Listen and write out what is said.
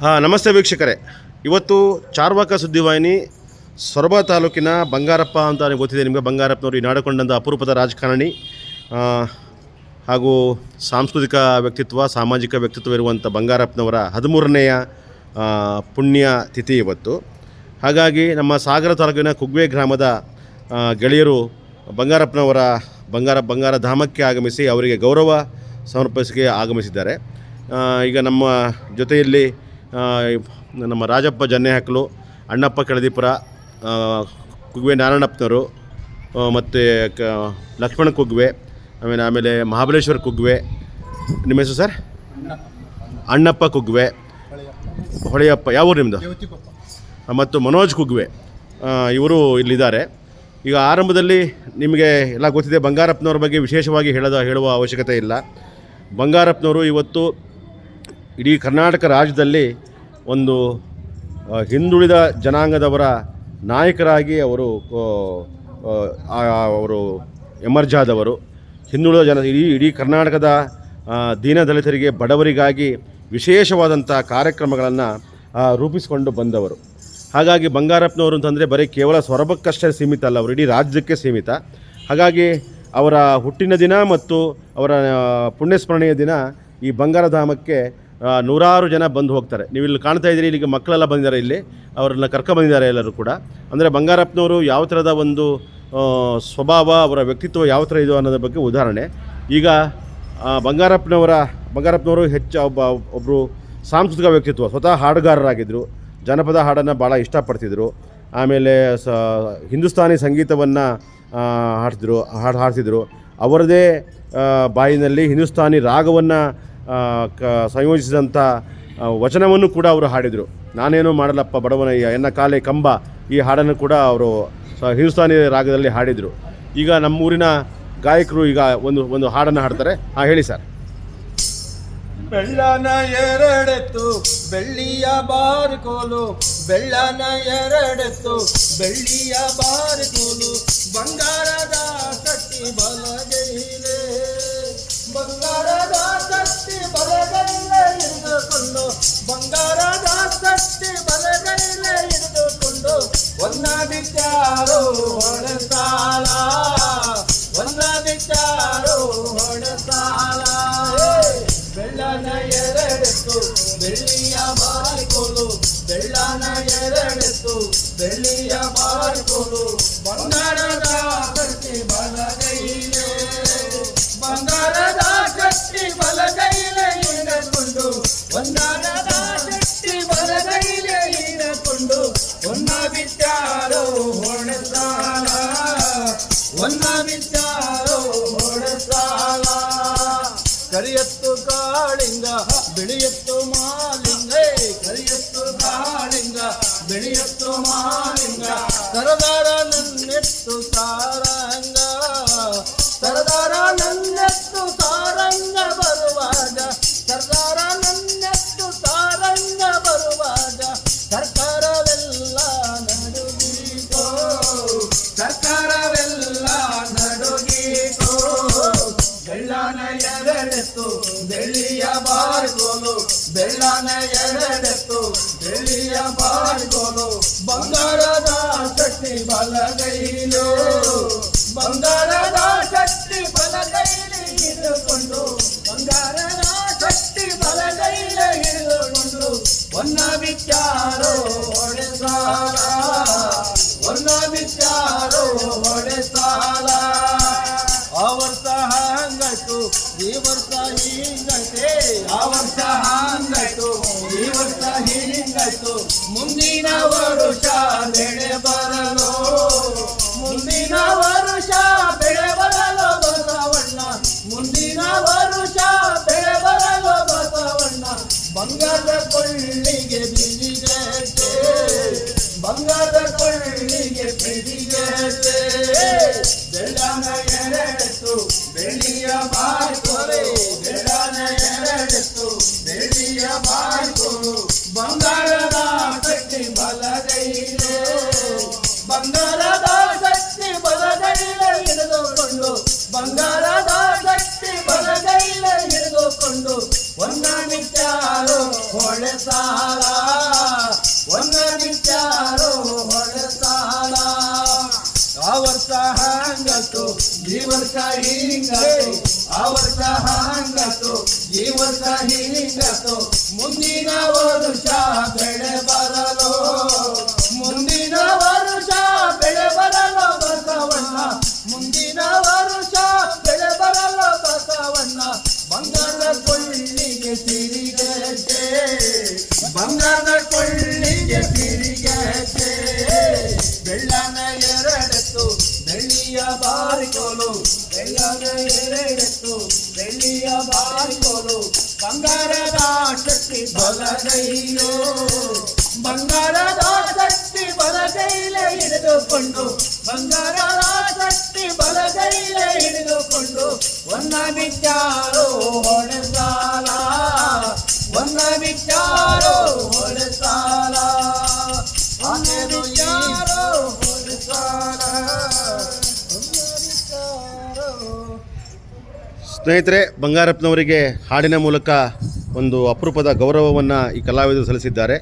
ನಮಸ್ತೆ ವೀಕ್ಷಕರೇ. ಇವತ್ತು ಚಾರ್ವಾಕ ಸುದ್ದಿವಾಹಿನಿ ಸೊರಬ ತಾಲೂಕಿನ ಬಂಗಾರಪ್ಪ ಅಂತ ಗೊತ್ತಿದೆ ನಿಮಗೆ. ಬಂಗಾರಪ್ಪನವರು ಈ ನಾಡಿಕೊಂಡಂಥ ಅಪರೂಪದ ರಾಜಕಾರಣಿ ಹಾಗೂ ಸಾಂಸ್ಕೃತಿಕ ವ್ಯಕ್ತಿತ್ವ, ಸಾಮಾಜಿಕ ವ್ಯಕ್ತಿತ್ವ ಇರುವಂಥ ಬಂಗಾರಪ್ಪನವರ 13ನೇಯ ಪುಣ್ಯ ತಿಥಿ ಇವತ್ತು. ಹಾಗಾಗಿ ನಮ್ಮ ಸಾಗರ ತಾಲೂಕಿನ ಕುಗ್ವೆ ಗ್ರಾಮದ ಗೆಳೆಯರು ಬಂಗಾರಪ್ಪನವರ ಬಂಗಾರ ಧಾಮಕ್ಕೆ ಆಗಮಿಸಿ ಅವರಿಗೆ ಗೌರವ ಸಮರ್ಪಿಸಿಗೆ ಆಗಮಿಸಿದ್ದಾರೆ. ಈಗ ನಮ್ಮ ಜೊತೆಯಲ್ಲಿ ನಮ್ಮ ರಾಜಪ್ಪ ಜನ್ನೆಹಕ್ಲು, ಅಣ್ಣಪ್ಪ ಕೆಳದೀಪುರ, ಕುಗ್ವೆ ನಾರಾಯಣಪ್ಪನವರು ಮತ್ತು ಲಕ್ಷ್ಮಣ ಕುಗ್ವೆ, ಆಮೇಲೆ ಮಹಾಬಲೇಶ್ವರ ಕುಗ್ವೆ. ನಿಮ್ಮ ಹೆಸರು ಸರ್? ಅಣ್ಣಪ್ಪ ಕುಗ್ವೆ, ಹೊಳೆಯಪ್ಪ. ಯಾವ ಊರು ನಿಮ್ಮದು? ಮತ್ತು ಮನೋಜ್ ಕುಗ್ವೆ, ಇವರು ಇಲ್ಲಿದ್ದಾರೆ. ಈಗ ಆರಂಭದಲ್ಲಿ ನಿಮಗೆ ಎಲ್ಲ ಗೊತ್ತಿದೆ, ಬಂಗಾರಪ್ಪನವ್ರ ಬಗ್ಗೆ ವಿಶೇಷವಾಗಿ ಹೇಳುವ ಅವಶ್ಯಕತೆ ಇಲ್ಲ. ಬಂಗಾರಪ್ಪನವರು ಇವತ್ತು ಇಡೀ ಕರ್ನಾಟಕ ರಾಜ್ಯದಲ್ಲಿ ಒಂದು ಹಿಂದುಳಿದ ಜನಾಂಗದವರ ನಾಯಕರಾಗಿ ಅವರು ಎಮರ್ಜ್ ಆದವರು. ಹಿಂದುಳಿದ ಇಡೀ ಕರ್ನಾಟಕದ ದೀನದಲಿತರಿಗೆ, ಬಡವರಿಗಾಗಿ ವಿಶೇಷವಾದಂಥ ಕಾರ್ಯಕ್ರಮಗಳನ್ನು ರೂಪಿಸಿಕೊಂಡು ಬಂದವರು. ಹಾಗಾಗಿ ಬಂಗಾರಪ್ಪನವರು ಅಂತಂದರೆ ಬರೀ ಕೇವಲ ಸೊರಬಕ್ಕಷ್ಟೇ ಸೀಮಿತ ಅಲ್ಲ, ಅವರು ಇಡೀ ರಾಜ್ಯಕ್ಕೆ ಸೀಮಿತ. ಹಾಗಾಗಿ ಅವರ ಹುಟ್ಟಿನ ದಿನ ಮತ್ತು ಅವರ ಪುಣ್ಯಸ್ಮರಣೆಯ ದಿನ ಈ ಬಂಗಾರಧಾಮಕ್ಕೆ ನೂರಾರು ಜನ ಬಂದು ಹೋಗ್ತಾರೆ. ನೀವು ಇಲ್ಲಿ ಕಾಣ್ತಾ ಇದ್ದೀರಿ, ಇಲ್ಲಿಗೆ ಮಕ್ಕಳೆಲ್ಲ ಬಂದಿದ್ದಾರೆ, ಇಲ್ಲಿ ಅವರನ್ನ ಕರ್ಕೊಂಡ್ಬಂದಿದ್ದಾರೆ ಎಲ್ಲರೂ ಕೂಡ. ಅಂದರೆ ಬಂಗಾರಪ್ಪನವರು ಯಾವ ಥರದ ಒಂದು ಸ್ವಭಾವ, ಅವರ ವ್ಯಕ್ತಿತ್ವ ಯಾವ ಥರ ಇದು ಅನ್ನೋದ್ರ ಬಗ್ಗೆ ಉದಾಹರಣೆ. ಈಗ ಬಂಗಾರಪ್ಪನವರು ಒಬ್ಬರು ಸಾಂಸ್ಕೃತಿಕ ವ್ಯಕ್ತಿತ್ವ, ಸ್ವತಃ ಹಾಡುಗಾರರಾಗಿದ್ದರು, ಜನಪದ ಹಾಡನ್ನು ಭಾಳ ಇಷ್ಟಪಡ್ತಿದ್ರು. ಆಮೇಲೆ ಹಿಂದೂಸ್ತಾನಿ ಸಂಗೀತವನ್ನು ಹಾಡ್ತಿದ್ರು. ಅವರದೇ ಬಾಯಿನಲ್ಲಿ ಹಿಂದೂಸ್ತಾನಿ ರಾಗವನ್ನು ಸಂಯೋಜಿಸಿದಂಥ ವಚನವನ್ನು ಕೂಡ ಅವರು ಹಾಡಿದರು. ನಾನೇನು ಮಾಡಲಪ್ಪ ಬಡವನಯ್ಯ ಎನ್ನ ಕಾಲೆ ಕಂಬ, ಈ ಹಾಡನ್ನು ಕೂಡ ಅವರು ಹಿಂದೂಸ್ತಾನಿ ರಾಗದಲ್ಲಿ ಹಾಡಿದರು. ಈಗ ನಮ್ಮೂರಿನ ಗಾಯಕರು ಈಗ ಒಂದು ಹಾಡನ್ನು ಹಾಡ್ತಾರೆ. ಹೇಳಿ ಸರ್. ಬೆಳ್ಳನ ಎರಡೆತ್ತು ಬೆಳ್ಳಿಯ ಬಾರಿಕೋಲು, ಬೆಳ್ಳನ ಎರಡೆತ್ತು ಬೆಳ್ಳಿಯ ಬಾರಿಕೋಲು, ಬಂಗಾರದ ಕಟ್ಟಿ ಬಲಗೈಲೆ, ಬಂಗಾರದ ಕಟ್ಟಿ ಬಲಗೈಲೆ ಹಿಡಿದುಕೊಂಡು, ಬಂಗಾರದ ಕಟ್ಟಿ ಬಲಗೈಲೆ ಹಿಡಿದುಕೊಂಡು, ಒನ್ನ ಬಿಚ್ಚಾರೋ ಹೊಡೆಸಾಲ, ಒನ್ನ ಬಿಚ್ಚಾರೋ ಹೊಡೆಸಾಲ. ಬೆಳ್ಳನ ಎರಡೆತ್ತು ಬೆಳ್ಳಿಯ ಬಾರಿಕೋಲು, ಬೆಳ್ಳನ ಎರಡೆತ್ತು ಬೆಳ್ಳಿಯ ಬಾರಿಕೋಲು, ಬಂಗಾರದ ಕಟ್ಟಿ ಬಲಗೈಲೆ, ಬಂಗಾರದ ಕಟ್ಟಿ ಬಲಗೈಲೆ ಹಿಡಿದುಕೊಂಡು, ಬಂಗಾರದ ಕಟ್ಟಿ ಬಲಗೈಲೆ ಹಿಡಿದುಕೊಂಡು, ಒನ್ನ ಬಿಚ್ಚಾರೋ ಹೊಡೆಸಾಲ, ಒನ್ನ ಬಿಚ್ಚಾರೋ ಹೊಡೆಸಾಲ. ಕರಿಯತ್ತು ಕಾಳಿಂಗ ಬಿಳಿಯತ್ತು ಮಾಲಿಂಗ, ಕರಿಯತ್ತು ಕಾಳಿಂಗ ಬಿಳಿಯತ್ತು ಮಾಲಿಂಗ, ಸರದಾರ ನನ್ನೆತ್ತು ಸಾರಂಗ, ಸರದಾರ ನನ್ನೆತ್ತು ಸಾರಂಗ ಬರುವಾಗ, ಸರದಾರ ನನ್ನೆತ್ತು ಸಾರಂಗ ಬರುವಾಗ, ಸರ್ಕಾರವೆಲ್ಲ ನಡುಗೀತೋ, ಸರ್ಕಾರವೆಲ್ಲ ನಡುಗೀತೋ. ಬೆಳ್ಳನ ಎರಡೆತ್ತು ಬೆಳ್ಳಿಯ ಬಾರಿಕೋಲು, ಬೆಳ್ಳನ ಎರಡೆತ್ತು ಬೆಳ್ಳಿಯ ಬಾರಿಕೋಲು, ಬಂಗಾರದ ಕಟ್ಟಿ ಬಲಗೈಲು, ಬಂಗಾರದ ಕಟ್ಟಿ ಬಲಗೈಲಿ ಹಿಡಿದುಕೊಂಡು, ಬಂಗಾರದ ಕಟ್ಟಿ ಬಲಗೈಲೆ ಹಿಡಿದುಕೊಂಡು, ಒನ್ನ ಬಿಚ್ಚಾರೋ ಹೊಡೆಸಾಲ, ಒನ್ನ ಬಿಚ್ಚಾರೋ ಹೊಡೆಸಾಲ. ಆ ವರ್ಷ ಹಂಗಾಯ್ತು ಈ ವರ್ಷ ಹಿಂಗೈತೆ, ಆ ವರ್ಷ ಹಂಗಾಯ್ತು ಈ ವರ್ಷ ಹಿಂಗಾಯ್ತು, ಮುಂದಿನ ವರುಷ ಬೆಳೆ ಬರಲು, ಮುಂದಿನ ವರುಷ ಬೆಳೆ ಬರಲು ಬಸವಣ್ಣ, ಮುಂದಿನ ವರುಷ ಬೆಳೆ ಬರಲು ಬಸವಣ್ಣ. ಬಂಗಾರದ ಕೊಳ್ಳಿಗೆ ಬಿಳಿಗಟ್ಟೆ, ಬಂಗಾರದ ಕೊಳ್ಳಿಗೆ ಬಿಳಿಗಟ್ಟೆ, ಬೆಳ್ಳನ ಎರಡೆತ್ತು ಬೆಳ್ಳಿಯ ಬಾರಿಕೋಲು, ಬೆಳ್ಳನ ಎರಡೆತ್ತು ಬೆಳ್ಳಿಯ ಬಾರಿಕೋಲು, ಬಂಗಾರದ ಕಟ್ಟಿ ಬಲಗೈಲೆ, ಬಂಗಾರದ ಕಟ್ಟಿ ಬಲಗೈಲೆ ಹಿಡಿದುಕೊಂಡು, ಬಂಗಾರದ ಕಟ್ಟಿ ಬಲಗೈಲೆ ಹಿಡಿದುಕೊಂಡು, ಒನ್ನ ಬಿಚ್ಚಾರೋ ಹೊಳೆ ಹೊಡೆಸಾಲ ಒಂದ ವಿಚಾರೋ ಹೊಡೆಸಾಲ ಆ ವರ್ಷ ಹಂಗತ್ತು ಈ ವರ್ಷ ಹಿಂಗತ್ತು ಆ ವರ್ಷ ಹಂಗತ್ತು ಈ ವರ್ಷ ಹಿಂಗತ್ತು ಮುಂದಿನ ವರುಷ ಬೆಳೆ ಬರಲು ಮುಂದಿನ ವರುಷ ಬೆಳೆ ಬರಲು ಬಸವಣ್ಣ ಮುಂದಿನ ವರುಷ ಬೆಳೆ ಬರಲು ಬಸವಣ್ಣ ಬಂಗಾರದ ಕೊಳ್ಳಿಗೆ ತಿರುಗತ್ತೆ ಬಂಗಾರದ ಕೊಳ್ಳಿಗೆ ತಿರುಗತ್ತೆ ಬೆಳ್ಳನ ಎರಡೆತ್ತು ಬೆಳ್ಳಿಯ ಬಾರಿಕೋಲು ಬೆಳ್ಳನ ಎರಡೆತ್ತು ಬೆಳ್ಳಿಯ ಬಾರಿಕೋಲು ಬಂಗಾರದ ಶಕ್ತಿ ಬಲಗೈಲು ಬಂಗಾರದ ಶಕ್ತಿ ಬಲಗೈಲೆ ಹಿಡಿದುಕೊಂಡು ಬಂಗಾರದ ಶಕ್ತಿ ಬಲಗೈಲೆ ಹಿಡಿದುಕೊಂಡು ಒನ್ನ ವಿಚಾರೋ ಹೊಡೆಸಾಲ ಒನ್ನ ವಿಚಾರೋ ಹೊಡೆಸಾಲ ಒನ್ನ ವಿಚಾರೋ ಹೊಡೆಸಾಲ ಒನ್ನ ವಿಚಾರೋ. ಸ್ನೇಹಿತರೆ, ಬಂಗಾರಪ್ಪನವರಿಗೆ ಹಾಡಿನ ಮೂಲಕ ಒಂದು ಅಪರೂಪದ ಗೌರವವನ್ನು ಈ ಕಲಾವಿದರು ಸಲ್ಲಿಸಿದ್ದಾರೆ.